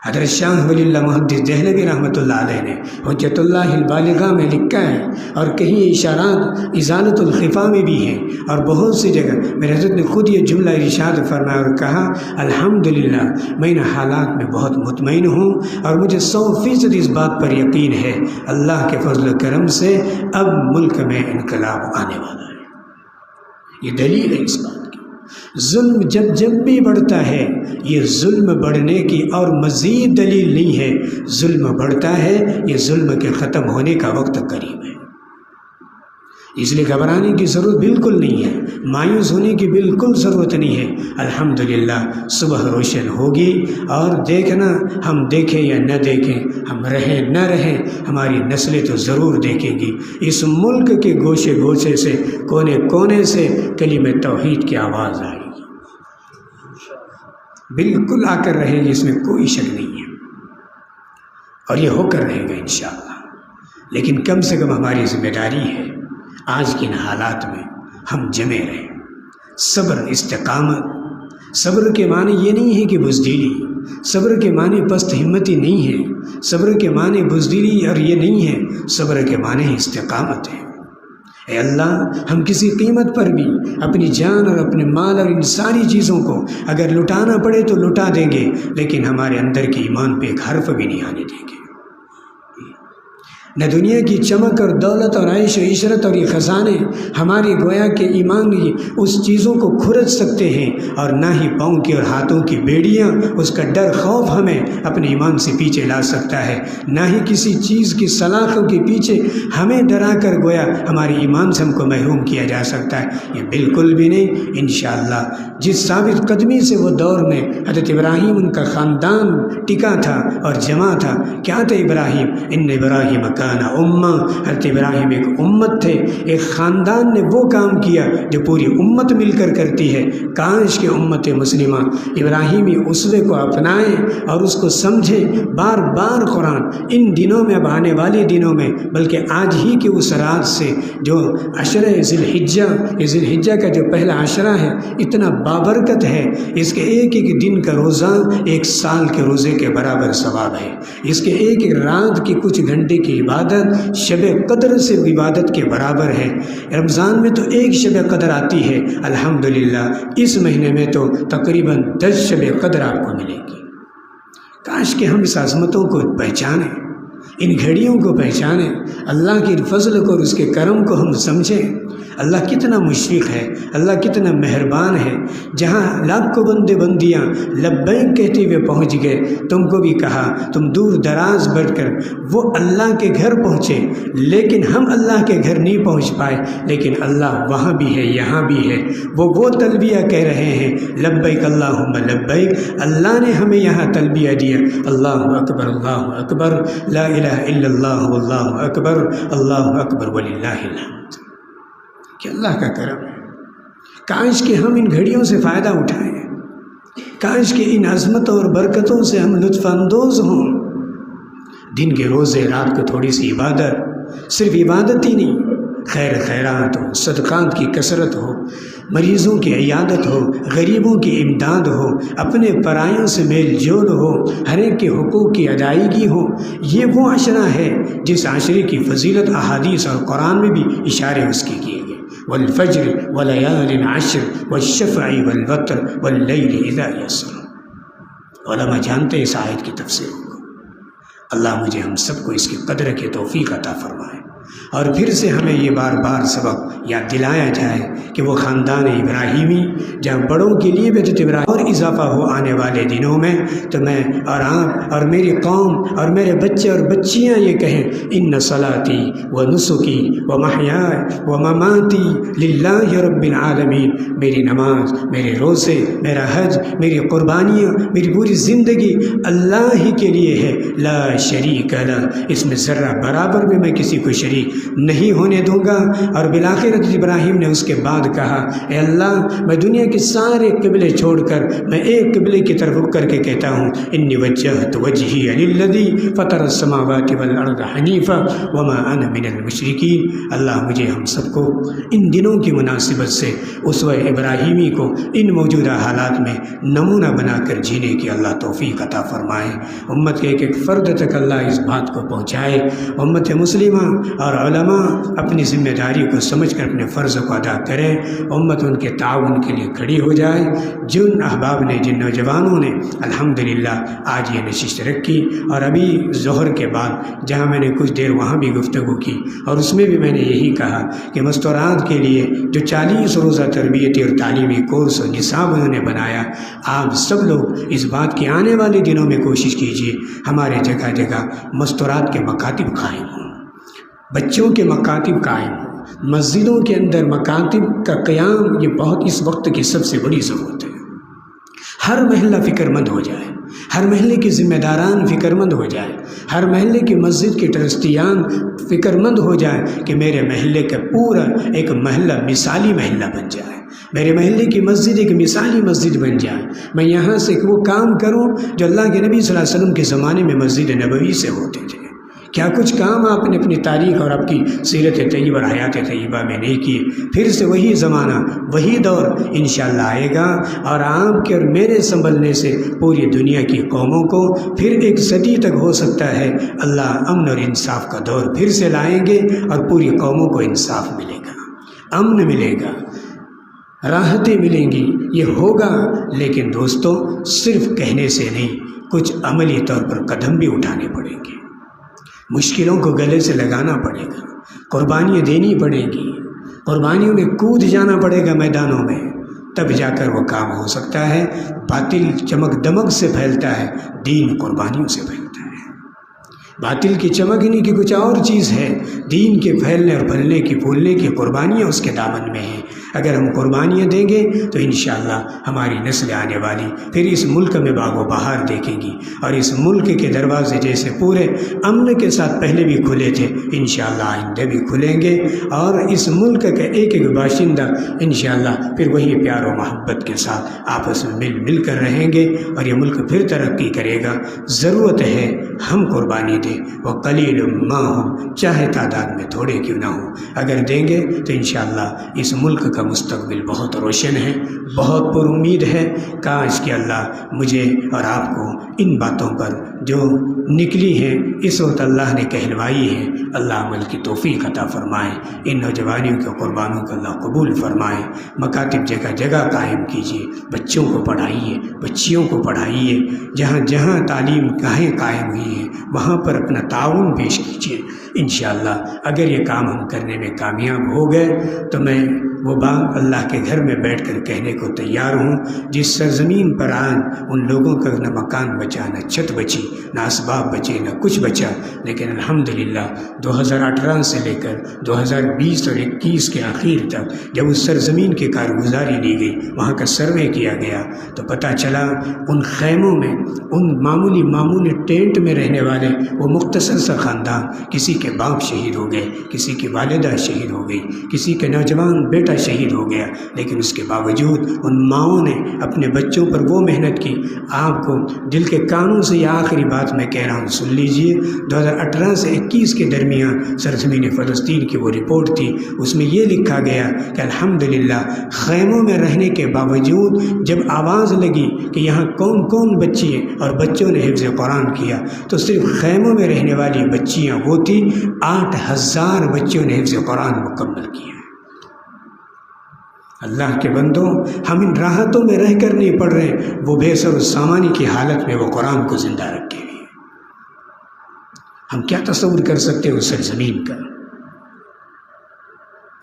حضرت شاہ ولی اللہ محدث دہلوی رحمۃ اللہ علیہ نے حجت اللہ البالغہ میں لکھا ہے، اور کہیں اشارات ازالۃ الخفا میں بھی ہیں، اور بہت سی جگہ میرے حضرت نے خود یہ جملہ ارشاد فرمایا اور کہا الحمدللہ میں ان حالات میں بہت مطمئن ہوں، اور مجھے 100% اس بات پر یقین ہے اللہ کے فضل و کرم سے اب ملک میں انقلاب آنے والا ہے۔ یہ دلیل ہے اس بات کی۔ ظلم جب بھی بڑھتا ہے، یہ ظلم بڑھنے کی اور مزید دلیل نہیں ہے، ظلم بڑھتا ہے، یہ ظلم کے ختم ہونے کا وقت قریب ہے۔ اس لیے گھبرانے کی ضرورت بالکل نہیں ہے، مایوس ہونے کی بالکل ضرورت نہیں ہے۔ الحمدللہ صبح روشن ہوگی، اور دیکھنا ہم دیکھیں یا نہ دیکھیں، ہم رہیں نہ رہیں، ہماری نسلیں تو ضرور دیکھیں گی۔ اس ملک کے گوشے گوشے سے، کونے کونے سے کلمہ توحید کی آواز آئے گی، بالکل آ کر رہے گی، اس میں کوئی شک نہیں ہے، اور یہ ہو کر رہے گا انشاءاللہ۔ لیکن کم سے کم ہماری ذمہ داری ہے آج کے ان حالات میں ہم جمے رہیں۔ صبر، استقامت۔ صبر کے معنی یہ نہیں ہے کہ بزدلی، صبر کے معنی پست ہمتی نہیں ہے، صبر کے معنی بزدلی اور یہ نہیں ہے، صبر کے معنی استقامت ہے۔ اے اللہ ہم کسی قیمت پر بھی اپنی جان اور اپنے مال اور ان ساری چیزوں کو اگر لٹانا پڑے تو لٹا دیں گے، لیکن ہمارے اندر کے ایمان پہ ایک حرف بھی نہیں آنے دیں گے۔ نہ دنیا کی چمک اور دولت اور عیش و عشرت اور یہ خزانے ہماری گویا کے ایمان کی اس چیزوں کو کھرچ سکتے ہیں، اور نہ ہی پاؤں کی اور ہاتھوں کی بیڑیاں، اس کا ڈر خوف ہمیں اپنے ایمان سے پیچھے لا سکتا ہے، نہ ہی کسی چیز کی سلاخوں کے پیچھے ہمیں ڈرا کر گویا ہماری ایمان سے ہم کو محروم کیا جا سکتا ہے، یہ بالکل بھی نہیں۔ انشاءاللہ جس ثابت قدمی سے وہ دور میں حضرت ابراہیم ان کا خاندان ٹکا تھا اور جمع تھا، کیا تھا ابراہیم؟ ان ابراہیم وَكَانَ أُمَّةً، حضرت ابراہیم ایک امت تھے، ایک خاندان نے وہ کام کیا جو پوری امت مل کر کرتی ہے۔ کاش کہ امت مسلمہ ابراہیمی اسوے کو اپنائیں اور اس کو سمجھیں۔ بار بار قرآن ان دنوں میں، اب آنے والے دنوں میں، بلکہ آج ہی کے اس رات سے جو عشرہ ذی الحجہ، یہ ذی الحجہ کا جو پہلا عشرہ ہے اتنا بابرکت ہے، اس کے ایک ایک دن کا روزہ ایک سال کے روزے کے برابر ثواب ہے۔ اس کے ایک ایک رات کی کچھ گھنٹے کی عبادت شب قدر سے عبادت کے برابر ہے۔ رمضان میں تو ایک شب قدر آتی ہے، الحمدللہ اس مہینے میں تو تقریباً 10 شب قدر آپ کو ملے گی۔ کاش کہ ہم اس عظمتوں کو پہچانیں، ان گھڑیوں کو پہچانیں، اللہ کے فضل کو اور اس کے کرم کو ہم سمجھیں۔ اللہ کتنا مشفق ہے، اللہ کتنا مہربان ہے۔ جہاں لاکھوں بندے بندیاں لبیک کہتے ہوئے پہنچ گئے، تم کو بھی کہا تم دور دراز بیٹھ کر وہ اللہ کے گھر پہنچے، لیکن ہم اللہ کے گھر نہیں پہنچ پائے، لیکن اللہ وہاں بھی ہے، یہاں بھی ہے۔ وہ تلبیہ کہہ رہے ہیں، لبیک اللہم لبیک۔ اللہ نے ہمیں یہاں تلبیہ دیا، اللہ اکبر اللہ اکبر، لا الہ الا اللہ واللہ اکبر، اللہ اکبر وللہ الحمد۔ کہ اللہ کا کرم ہے۔ کاش کہ ہم ان گھڑیوں سے فائدہ اٹھائیں، کاش کہ ان عظمتوں اور برکتوں سے ہم لطف اندوز ہوں۔ دن کے روزے، رات کو تھوڑی سی عبادت، صرف عبادت ہی نہیں، خیر خیرات ہو، صدقات کی کثرت ہو، مریضوں کی عیادت ہو، غریبوں کی امداد ہو، اپنے پرائیوں سے میل جول ہو، ہر ایک کے حقوق کی ادائیگی ہو۔ یہ وہ عشرہ ہے جس عشرے کی فضیلت احادیث اور قرآن میں بھی اشارے اس کے کیے گئے۔ والفجر وليال عشر والشفع والوتر واللیل اذا یسر۔ علماء جانتے اس آیت کی تفسیر کو۔ اللہ مجھے ہم سب کو اس کی قدر کی توفیق عطا فرمائے، اور پھر سے ہمیں یہ بار بار سبق یاد دلایا جائے کہ وہ خاندان ابراہیمی جہاں بڑوں کے لیے بھی حضرت ابراہیم اور اضافہ ہو آنے والے دنوں میں، تو میں اور آپ اور میری قوم اور میرے بچے اور بچیاں یہ کہیں، ان صلاتی و نسکی و محیائی و مماتی للہ رب العالمین۔ میری نماز، میرے روزے، میرا حج، میری قربانیاں، میری پوری زندگی اللہ ہی کے لیے ہے، لا شریک لہ، اس میں ذرہ برابر بھی میں کسی کو شریک نہیں ہونے دوں گا۔ اور بالآخر حضرت ابراہیم نے اس کے بعد کہا، اے اللہ میں دنیا کے سارے قبلے چھوڑ کر میں ایک قبلے کی طرف رک کر کے کہتا ہوں، انی وجہت وجہی للذی فطر السماوات والارض حنیفا وما انا من المشرکین۔ اللہ مجھے ہم سب کو ان دنوں کی مناسبت سے اسوہ ابراہیمی کو ان موجودہ حالات میں نمونہ بنا کر جینے کی اللہ توفیق عطا فرمائے۔ امت کے ایک ایک فرد تک اللہ اس بات کو پہنچائے۔ امت مسلمہ اور علماء اپنی ذمہ داری کو سمجھ کر اپنے فرض کو ادا کریں، امت ان کے تعاون کے لیے کھڑی ہو جائے۔ جن احباب نے، جن نوجوانوں نے الحمدللہ آج یہ نشست رکھی، اور ابھی ظہر کے بعد جہاں میں نے کچھ دیر وہاں بھی گفتگو کی، اور اس میں بھی میں نے یہی کہا کہ مستورات کے لیے جو 40 روزہ تربیتی اور تعلیمی کورس اور نصاب انہوں نے بنایا، آپ سب لوگ اس بات کے آنے والے دنوں میں کوشش کیجیے ہمارے جگہ جگہ مستورات کے مکاتب قائم ہوں، بچوں کے مکاتب قائم ہوں، مسجدوں کے اندر مکاتب کا قیام یہ بہت اس وقت کی سب سے بڑی ضرورت ہے۔ ہر محلہ فکر مند ہو جائے، ہر محلے کے ذمہ داران فکر مند ہو جائے، ہر محلے کی مسجد کے ٹرسٹیان فکر مند ہو جائے کہ میرے محلے کا پورا ایک محلہ مثالی محلہ بن جائے، میرے محلے کی مسجد ایک مثالی مسجد بن جائے۔ میں یہاں سے وہ کام کروں جو اللہ کے نبی صلی اللہ علیہ وسلم کے زمانے میں مسجد نبوی سے ہوتے تھے۔ کیا کچھ کام آپ نے اپنی تاریخ اور آپ کی سیرت طیبہ اور حیات طیبہ میں نہیں کیے؟ پھر سے وہی زمانہ، وہی دور انشاءاللہ آئے گا، اور آپ کے اور میرے سنبھلنے سے پوری دنیا کی قوموں کو پھر ایک صدی تک ہو سکتا ہے اللہ امن اور انصاف کا دور پھر سے لائیں گے، اور پوری قوموں کو انصاف ملے گا، امن ملے گا، راحتیں ملیں گی۔ یہ ہوگا، لیکن دوستو صرف کہنے سے نہیں، کچھ عملی طور پر قدم بھی اٹھانے پڑیں گے، مشکلوں کو گلے سے لگانا پڑے گا، قربانیاں دینی پڑیں گی، قربانیوں میں کود جانا پڑے گا میدانوں میں، تب جا کر وہ کام ہو سکتا ہے۔ باطل چمک دمک سے پھیلتا ہے، دین قربانیوں سے پھیلتا ہے۔ باطل کی چمک نہیں کہ کچھ اور چیز ہے، دین کے پھیلنے اور پھلنے کی پھولنے کی قربانیاں اس کے دامن میں ہیں۔ اگر ہم قربانیاں دیں گے تو انشاءاللہ ہماری نسل آنے والی پھر اس ملک میں باغ و بہار دیکھیں گی، اور اس ملک کے دروازے جیسے پورے امن کے ساتھ پہلے بھی کھلے تھے انشاءاللہ آئندہ بھی کھلیں گے، اور اس ملک کا ایک ایک باشندہ انشاءاللہ پھر وہی پیار و محبت کے ساتھ آپس میں مل کر رہیں گے، اور یہ ملک پھر ترقی کرے گا۔ ضرورت ہے ہم قربانی دیں، وہ قلیل ما ہو، چاہے تعداد میں تھوڑے کیوں نہ ہوں، اگر دیں گے تو انشاءاللہ اس ملک کا مستقبل بہت روشن ہے، بہت پر امید ہے۔ کاش کہ اللہ مجھے اور آپ کو ان باتوں پر جو نکلی ہیں اس وقت اللہ نے کہلوائی ہے، اللہ عمل کی توفیق عطا فرمائے، ان نوجوانوں کے قربانوں کو اللہ قبول فرمائے۔ مکاتب جگہ جگہ قائم کیجیے، بچوں کو پڑھائیے، بچیوں کو پڑھائیے، جہاں جہاں تعلیم گاہیں قائم ہوئی ہیں وہاں پر اپنا تعاون پیش کیجیے۔ انشاءاللہ اگر یہ کام ہم کرنے میں کامیاب ہو گئے تو میں وہ بات اللہ کے گھر میں بیٹھ کر کہنے کو تیار ہوں، جس سرزمین پر آج ان لوگوں کا نہ مکان بچا، نہ چھت بچی، نہ اسباب بچے، نہ کچھ بچا، لیکن الحمدللہ 2018 سے لے کر 2020 اور 21 کے آخر تک جب اس سرزمین کی کارگزاری لی گئی، وہاں کا سروے کیا گیا تو پتہ چلا ان خیموں میں، ان معمولی ٹینٹ میں رہنے والے وہ مختصر سا خاندان، کسی کے باپ شہید ہو گئے، کسی کی والدہ شہید ہو گئی، کسی کے نوجوان بیٹا شہید ہو گیا، لیکن اس کے باوجود ان ماؤں نے اپنے بچوں پر وہ محنت کی۔ آپ کو دل کے کانوں سے یہ آخری بات میں کہہ رہا ہوں، سن لیجئے۔ 2018 سے 21 کے درمیان سرزمین فلسطین کی وہ رپورٹ تھی، اس میں یہ لکھا گیا کہ الحمدللہ خیموں میں رہنے کے باوجود جب آواز لگی کہ یہاں کون کون بچی ہیں اور بچوں نے حفظ قرآن کیا، تو صرف خیموں میں رہنے والی بچیاں وہ تھی 8000 بچوں نے حفظ قرآن مکمل کیا۔ اللہ کے بندوں، ہم ان راحتوں میں رہ کر نہیں پڑھ رہے، وہ بے سر و سامانی کی حالت میں وہ قرآن کو زندہ رکھے ہوئے۔ ہم کیا تصور کر سکتے ہیں اس سرزمین کا؟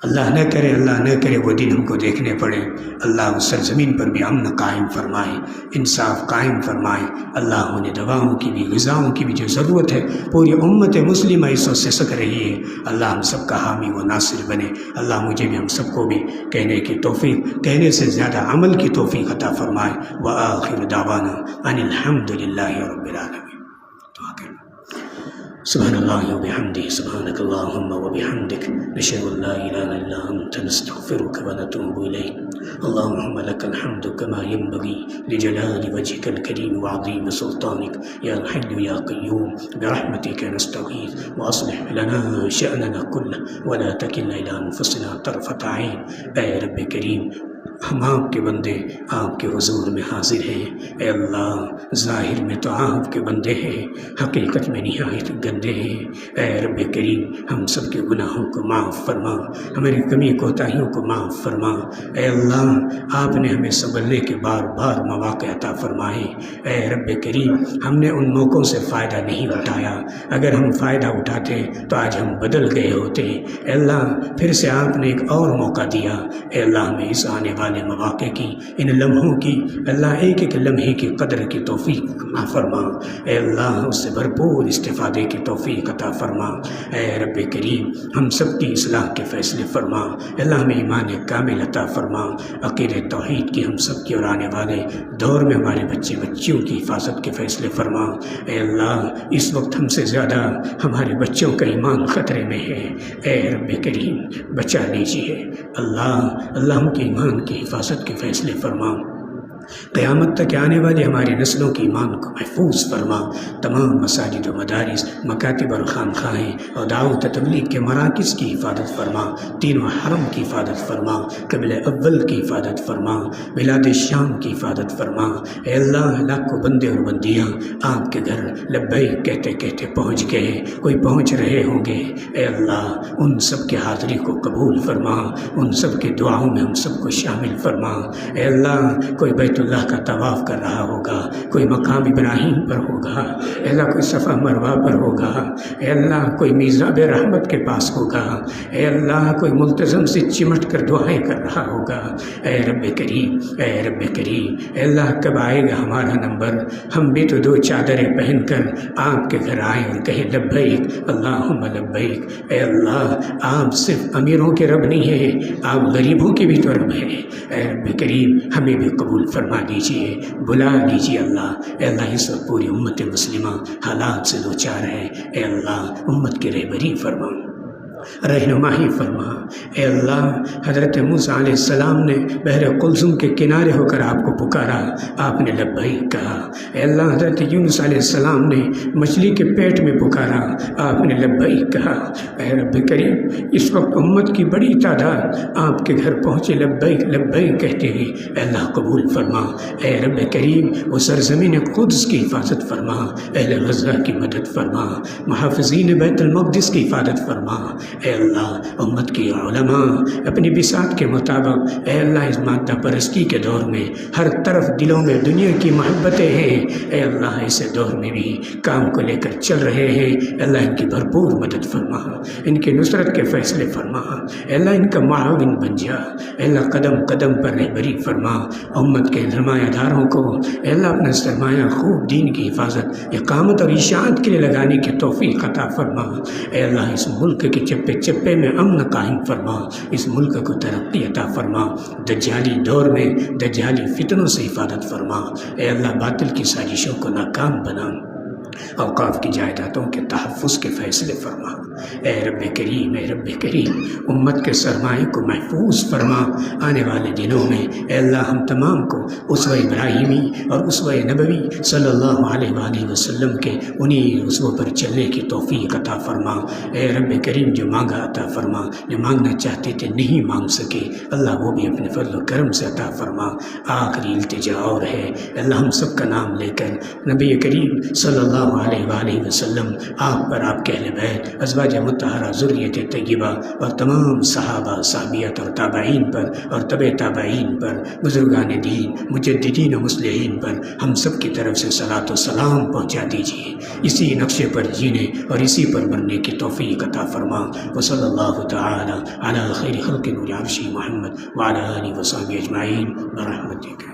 اللہ نہ کرے وہ دن ہم کو دیکھنے پڑے۔ اللہ اس سرزمین پر بھی امن قائم فرمائے، انصاف قائم فرمائے۔ اللہ انہیں دواؤں کی بھی، غذاؤں کی بھی جو ضرورت ہے پوری امت مسلمہ اس وقت سے سک رہی ہے، اللہ ہم سب کا حامی و ناصر بنے۔ اللہ مجھے بھی ہم سب کو بھی کہنے کی توفیق، کہنے سے زیادہ عمل کی توفیق عطا فرمائے۔ وآخر دعوانا ان الحمد للہ رب العالمین۔ دعا کریں۔ سبحان اللہ وبحمدہ، سبحانک اللہم وبحمدک، نشہد ان لا الہ الا انت، نستغفرک ونتوب الیک۔ اللہم لک الحمد کما ینبغی لجلال وجہک الکریم وعظیم سلطانک، یا حی یا قیوم برحمتک نستغیث، واصلح لنا شأننا کلہ ولا تکلنا الی انفسنا طرفۃ عین۔ اے رب کریم، ہم آپ کے بندے آپ کے حضور میں حاضر ہیں۔ اے اللہ، ظاہر میں تو آپ کے بندے ہیں، حقیقت میں نہایت گندے ہیں۔ اے رب کریم، ہم سب کے گناہوں کو معاف فرما، ہماری کمی کوتاہیوں کو معاف فرما۔ اے اللہ، آپ نے ہمیں سنبھلنے کے بار بار مواقع عطا فرمائے۔ اے رب کریم، ہم نے ان موقعوں سے فائدہ نہیں اٹھایا، اگر ہم فائدہ اٹھاتے تو آج ہم بدل گئے ہوتے۔ اے اللہ، پھر سے آپ نے ایک اور موقع دیا۔ اے اللہ، ہمیں اس آنے والے مواقع کی، ان لمحوں کی، اللہ ایک ایک لمحے کی قدر کی توفیق عطا فرما۔ اے اللہ، اس سے بھرپور استفادے کی توفیق عطا فرما۔ اے رب کریم، ہم سب کی اصلاح کے فیصلے فرما۔ اے اللہ، ہمیں ایمان کامل عطا فرما، عقیدہ توحید کی ہم سب کی اور آنے والے دور میں ہمارے بچے بچیوں کی حفاظت کے فیصلے فرما۔ اے اللہ، اس وقت ہم سے زیادہ ہمارے بچوں کا ایمان خطرے میں ہے۔ اے رب کریم، بچا لیجیے۔ اللہ ہم کے ایمان کی حفاظت کے فیصلے فرما۔ قیامت تک آنے والی ہماری نسلوں کی ایمان کو محفوظ فرما۔ تمام مساجد و مدارس، مکاتب اور خانقاہیں اور دعوت تبلیغ کے مراکز کی حفاظت فرما، تینوں حرم کی حفاظت فرما، قبلہ اول کی حفاظت فرما، بلاد شام کی حفاظت فرما۔ اے اللہ، لاکھوں بندے اور بندیاں آپ کے گھر لبیک کہتے کہتے پہنچ گئے، کوئی پہنچ رہے ہوں گے۔ اے اللہ، ان سب کے حاضری کو قبول فرما، ان سب کے دعاؤں میں ہم سب کو شامل فرما۔ اے اللہ، کوئی بیت بیت اللہ کا طواف کر رہا ہوگا، کوئی مقام ابراہیم پر ہوگا، اے اللہ کوئی صفا مروہ پر ہوگا، اے اللہ کوئی میزاب رحمت کے پاس ہوگا، اے اللہ کوئی ملتزم سے چمٹ کر دعائیں کر رہا ہوگا، اے رب کریم، اے رب کریم، اے اللہ کب آئے گا ہمارا نمبر، ہم بھی تو دو چادریں پہن کر آپ کے گھر آئیں اور کہیں لبیک اللہم لبیک۔ اے اللہ آپ صرف امیروں کے رب نہیں ہیں، آپ غریبوں کے بھی تو رب ہیں، اے رب کریم ہمیں بھی قبول فرما دیجئے، بلا لیجئے اللہ۔ اے اللہ اس وقت پوری امت مسلمہ حالات سے دو چار ہے، اے اللہ امت کی رہبری فرما، رہنمائی فرما۔ اے اللہ حضرت موسیٰ علیہ السلام نے بحر قلزم کے کنارے ہو کر آپ کو پکارا، آپ نے لبیک کہا۔ اے اللہ حضرت یونس علیہ السلام نے مچھلی کے پیٹ میں پکارا، آپ نے لبیک کہا۔ اے رب کریم اس وقت امت کی بڑی تعداد آپ کے گھر پہنچے لبیک لبیک کہتے ہوئے، اے اللہ قبول فرما۔ اے رب کریم وہ سرزمین قدس کی حفاظت فرما، اہل غزہ کی مدد فرما، محافظین بیت المقدس کی حفاظت فرما۔ اے اللہ امت کی علماء اپنی بساط کے مطابق، اے اللہ اس مادہ پرستی کے دور میں ہر طرف دلوں میں دنیا کی محبتیں ہیں، اے اللہ ایسے دور میں بھی کام کو لے کر چل رہے ہیں، اے اللہ ان کی بھرپور مدد فرما، ان کی نصرت کے فیصلے فرما، اے اللہ ان کا معاون بن جا، اے اللہ قدم قدم پر رہبری فرما، امت کے سرمایہ داروں کو اے اللہ اپنا سرمایہ خوب دین کی حفاظت، اقامت اور اشاعت کے لیے لگانے کی توفیق عطا فرما۔ اے اللہ اس ملک کے چپے چپے میں امن قائم فرما، اس ملک کو ترقی عطا فرما، دجالی دور میں دجالی فتنوں سے حفاظت فرما، اے اللہ باطل کی سازشوں کو ناکام بنا، اوقاف کی جائیدادوں کے تحفظ کے فیصلے فرما۔ اے رب کریم، اے رب کریم امت کے سرمایہ کو محفوظ فرما، آنے والے دنوں میں اے اللہ ہم تمام کو اسوہ ابراہیمی اور اسوہ نبوی صلی اللہ علیہ وآلہ وسلم کے انہی اسوہ پر چلنے کی توفیق عطا فرما۔ اے رب کریم جو مانگا عطا فرما، جو مانگنا چاہتے تھے نہیں مانگ سکے اللہ وہ بھی اپنے فضل و کرم سے عطا فرما۔ آخری التجا اور ہے اللہ ہم سب کا نام لے کر نبی کریم صلی اللہ علیہ وآلہ وسلم، آپ پر، آپ کے اہل بیت، ازواج مطہرہ، ذریت طیبہ اور تمام صحابہ صحابیات اور تابعین پر اور تبع تابعین پر، بزرگان دین، مجددین و مصلحین پر ہم سب کی طرف سے صلاۃ و سلام پہنچا دیجیے، اسی نقشے پر جینے اور اسی پر مرنے کی توفیق عطا فرما۔ وصلی اللہ تعالی علی خیر خلق نور عرشی محمد وعلی آلہ وصحبہ اجمعین برحمتک۔